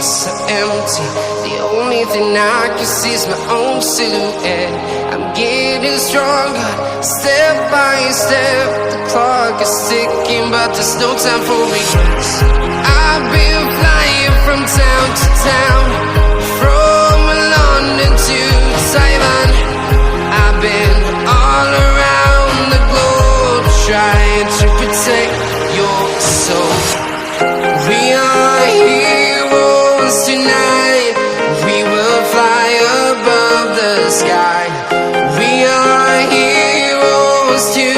streets are empty. The only thing I can see is my own silhouette. I'm getting stronger, step by step. The clock is ticking, but there's no time for regrets. I've been flying from town to town, from London to Taiwan. I've been all around the globe, trying to protect your soul. We are heroes tonight. We will fly above the sky. We are heroes tonight.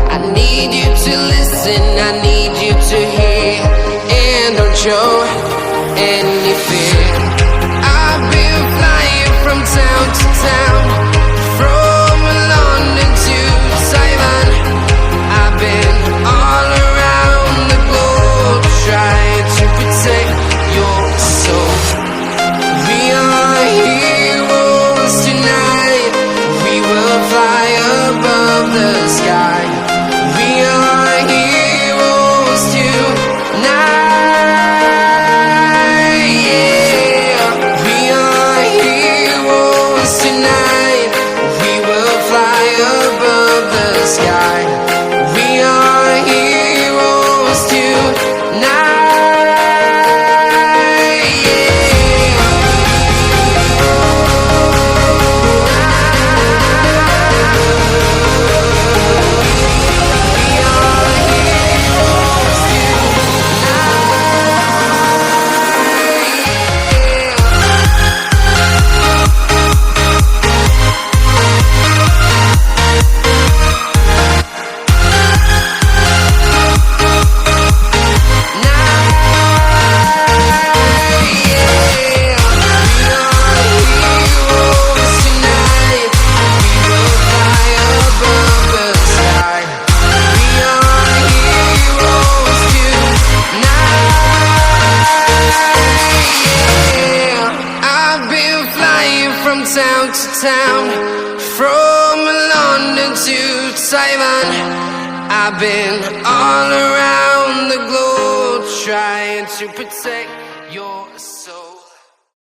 I need you to listen, I need you to hear, and don't show any fear. I've been flying from town to town, from London to Taiwan. I've been all around the globe, trying to protect your soul. We are heroes tonight. We will fly above the sky. We are heroes tonight. Yeah. We are heroes tonight. We will fly above the sky. We are heroes tonight. From town to town, from London to Taiwan. I've been all around the globe, trying to protect your